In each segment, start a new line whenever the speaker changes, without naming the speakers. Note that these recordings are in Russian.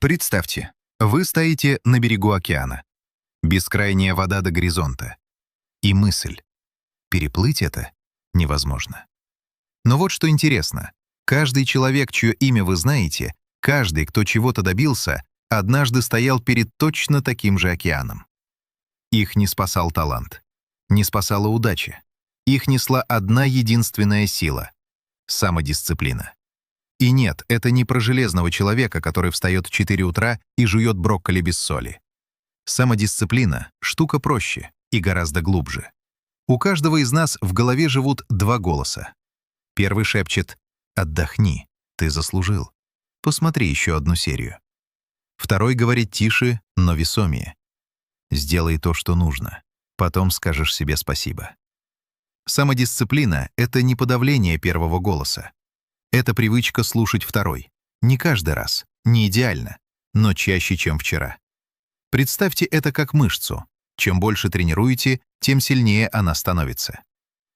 Представьте, вы стоите на берегу океана. Бескрайняя вода до горизонта. И мысль. Переплыть это невозможно. Но вот что интересно. Каждый человек, чье имя вы знаете, каждый, кто чего-то добился, однажды стоял перед точно таким же океаном. Их не спасал талант, не спасала удача. Их несла одна единственная сила — самодисциплина. И нет, это не про железного человека, который встает в 4 утра и жует брокколи без соли. Самодисциплина — штука проще и гораздо глубже. У каждого из нас в голове живут два голоса. Первый шепчет: «Отдохни, ты заслужил. Посмотри еще одну серию». Второй говорит тише, но весомее: «Сделай то, что нужно, потом скажешь себе спасибо». Самодисциплина — это не подавление первого голоса. Это привычка слушать второй. Не каждый раз, не идеально, но чаще, чем вчера. Представьте это как мышцу. Чем больше тренируете, тем сильнее она становится.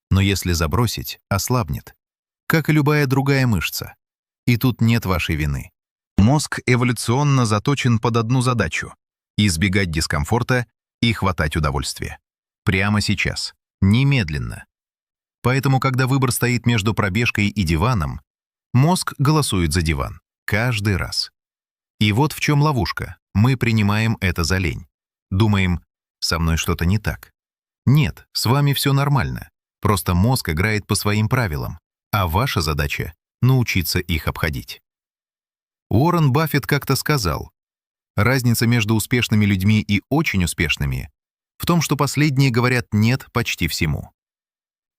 Но если забросить, ослабнет. Как и любая другая мышца. И тут нет вашей вины. Мозг эволюционно заточен под одну задачу — избегать дискомфорта и хватать удовольствия. Прямо сейчас. Немедленно. Поэтому, когда выбор стоит между пробежкой и диваном, мозг голосует за диван. Каждый раз. И вот в чем ловушка. Мы принимаем это за лень. Думаем: со мной что-то не так. Нет, с вами все нормально. Просто мозг играет по своим правилам, а ваша задача — научиться их обходить. Уоррен Баффет как-то сказал: разница между успешными людьми и очень успешными в том, что последние говорят «нет» почти всему.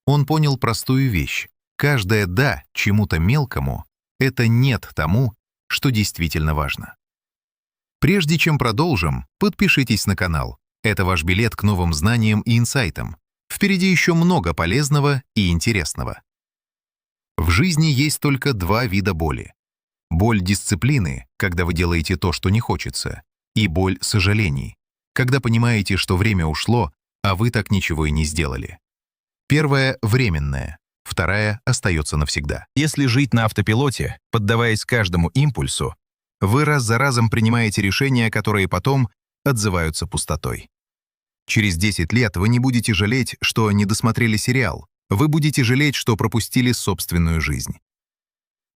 Он понял простую вещь. Каждое «да» чему-то мелкому — это «нет» тому, что действительно важно. Прежде чем продолжим, подпишитесь на канал. Это ваш билет к новым знаниям и инсайтам. Впереди еще много полезного и интересного. В жизни есть только два вида боли. Боль дисциплины, когда вы делаете то, что не хочется, и боль сожалений, когда понимаете, что время ушло, а вы так ничего и не сделали. Первая — временная, вторая остается навсегда. Если жить на автопилоте, поддаваясь каждому импульсу, вы раз за разом принимаете решения, которые потом отзываются пустотой. Через 10 лет вы не будете жалеть, что не досмотрели сериал. Вы будете жалеть, что пропустили собственную жизнь.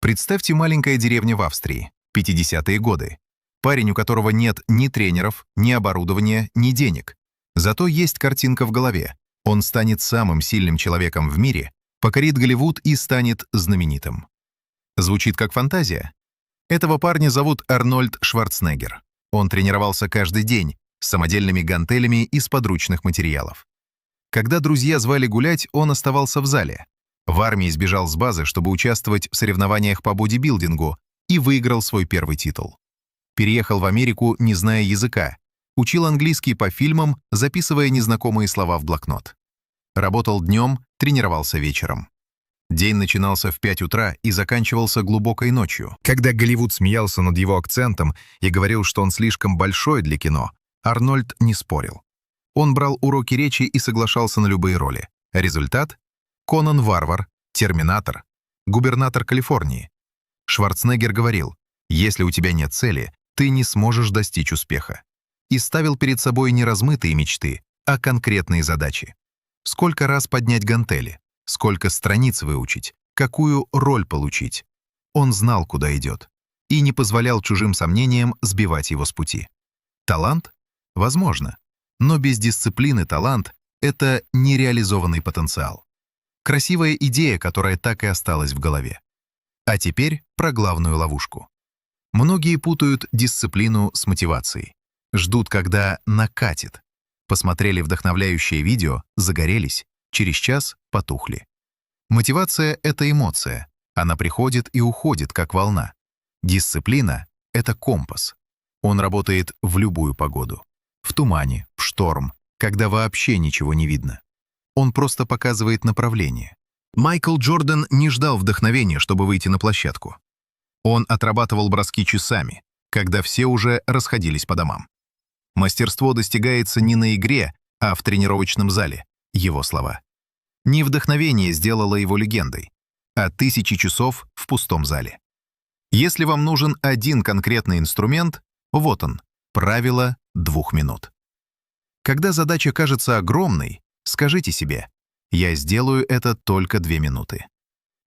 Представьте маленькая деревня в Австрии, 50-е годы. Парень, у которого нет ни тренеров, ни оборудования, ни денег. Зато есть картинка в голове. Он станет самым сильным человеком в мире, покорит Голливуд и станет знаменитым. Звучит как фантазия? Этого парня зовут Арнольд Шварценеггер. Он тренировался каждый день с самодельными гантелями из подручных материалов. Когда друзья звали гулять, он оставался в зале. В армии сбежал с базы, чтобы участвовать в соревнованиях по бодибилдингу, и выиграл свой первый титул. Переехал в Америку, не зная языка. Учил английский по фильмам, записывая незнакомые слова в блокнот. Работал днем, тренировался вечером. День начинался в 5 утра и заканчивался глубокой ночью. Когда Голливуд смеялся над его акцентом и говорил, что он слишком большой для кино, Арнольд не спорил. Он брал уроки речи и соглашался на любые роли. Результат — Конан Варвар, Терминатор, губернатор Калифорнии. Шварценеггер говорил: если у тебя нет цели, ты не сможешь достичь успеха. И ставил перед собой не размытые мечты, а конкретные задачи. Сколько раз поднять гантели, сколько страниц выучить, какую роль получить. Он знал, куда идет, и не позволял чужим сомнениям сбивать его с пути. Талант? Возможно. Но без дисциплины талант — это нереализованный потенциал. Красивая идея, которая так и осталась в голове. А теперь про главную ловушку. Многие путают дисциплину с мотивацией. Ждут, когда накатит. Посмотрели вдохновляющее видео, загорелись, через час потухли. Мотивация — это эмоция. Она приходит и уходит, как волна. Дисциплина — это компас. Он работает в любую погоду. В тумане, в шторм, когда вообще ничего не видно. Он просто показывает направление. Майкл Джордан не ждал вдохновения, чтобы выйти на площадку. Он отрабатывал броски часами, когда все уже расходились по домам. Мастерство достигается не на игре, а в тренировочном зале, его слова. Не вдохновение сделало его легендой, а 1000 часов в пустом зале. Если вам нужен один конкретный инструмент, Вот он, правило 2 минут. Когда задача кажется огромной, скажите себе: «Я сделаю это только 2 минуты».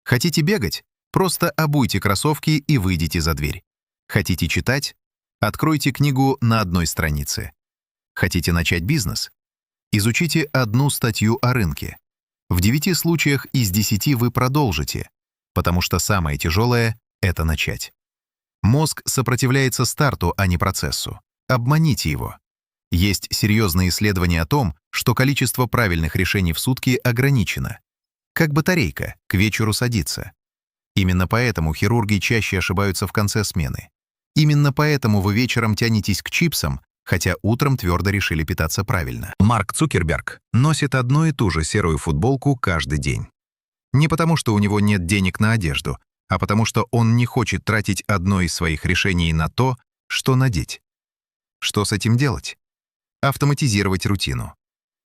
Хотите бегать? Просто обуйте кроссовки и выйдите за дверь. Хотите читать? Откройте книгу на одной странице. Хотите начать бизнес? Изучите одну статью о рынке. В 9 случаях из 10 вы продолжите, потому что самое тяжелое — это начать. Мозг сопротивляется старту, а не процессу. Обманите его. Есть серьезные исследования о том, что количество правильных решений в сутки ограничено. Как батарейка, к вечеру садится. Именно поэтому хирурги чаще ошибаются в конце смены. Именно поэтому вы вечером тянетесь к чипсам, хотя утром твердо решили питаться правильно. Марк Цукерберг носит одну и ту же серую футболку каждый день. Не потому, что у него нет денег на одежду, а потому что он не хочет тратить одно из своих решений на то, что надеть. Что с этим делать? Автоматизировать рутину.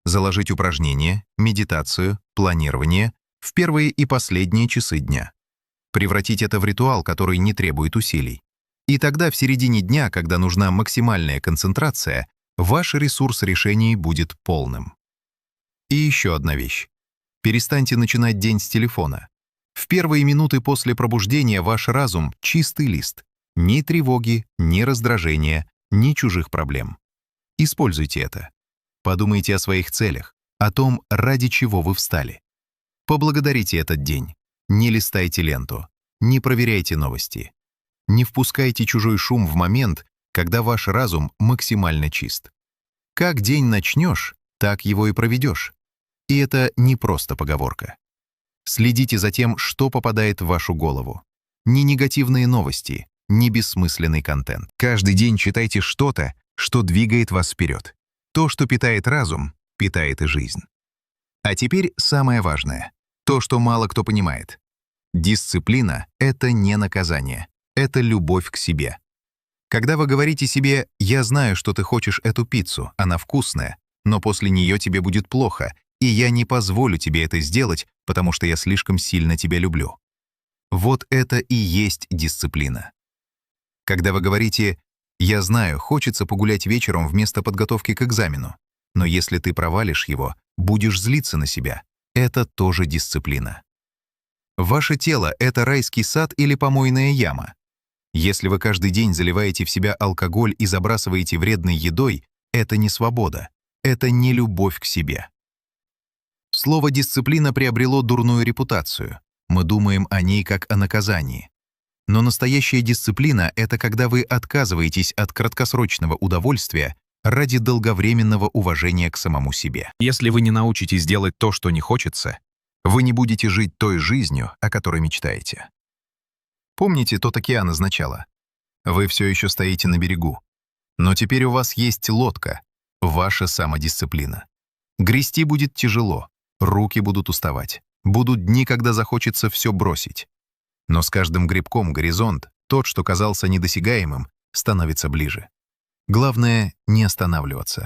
Заложить упражнения, медитацию, планирование в первые и последние часы дня. Превратить это в ритуал, который не требует усилий. И тогда в середине дня, когда нужна максимальная концентрация, ваш ресурс решений будет полным. И еще одна вещь. Перестаньте начинать день с телефона. В первые минуты после пробуждения ваш разум — чистый лист. Ни тревоги, ни раздражения, ни чужих проблем. Используйте это. Подумайте о своих целях, о том, ради чего вы встали. Поблагодарите этот день. Не листайте ленту, не проверяйте новости. Не впускайте чужой шум в момент, когда ваш разум максимально чист. Как день начнешь, так его и проведешь. И это не просто поговорка. Следите за тем, что попадает в вашу голову. Ни негативные новости, ни бессмысленный контент. Каждый день читайте что-то, что двигает вас вперед. То, что питает разум, питает и жизнь. А теперь самое важное. То, что мало кто понимает. Дисциплина — это не наказание. Это любовь к себе. Когда вы говорите себе: «Я знаю, что ты хочешь эту пиццу, она вкусная, но после нее тебе будет плохо, и я не позволю тебе это сделать, потому что я слишком сильно тебя люблю». Вот это и есть дисциплина. Когда вы говорите: «Я знаю, хочется погулять вечером вместо подготовки к экзамену, но если ты провалишь его, будешь злиться на себя», это тоже дисциплина. Ваше тело — это райский сад или помойная яма. Если вы каждый день заливаете в себя алкоголь и забрасываете вредной едой, это не свобода, это не любовь к себе. Слово «дисциплина» приобрело дурную репутацию. Мы думаем о ней как о наказании. Но настоящая дисциплина — это когда вы отказываетесь от краткосрочного удовольствия ради долговременного уважения к самому себе. Если вы не научитесь делать то, что не хочется, вы не будете жить той жизнью, о которой мечтаете. Помните тот океан из начала? Вы все еще стоите на берегу. Но теперь у вас есть лодка, ваша самодисциплина. Грести будет тяжело, руки будут уставать. Будут дни, когда захочется все бросить. Но с каждым гребком горизонт, тот, что казался недосягаемым, становится ближе. Главное — не останавливаться.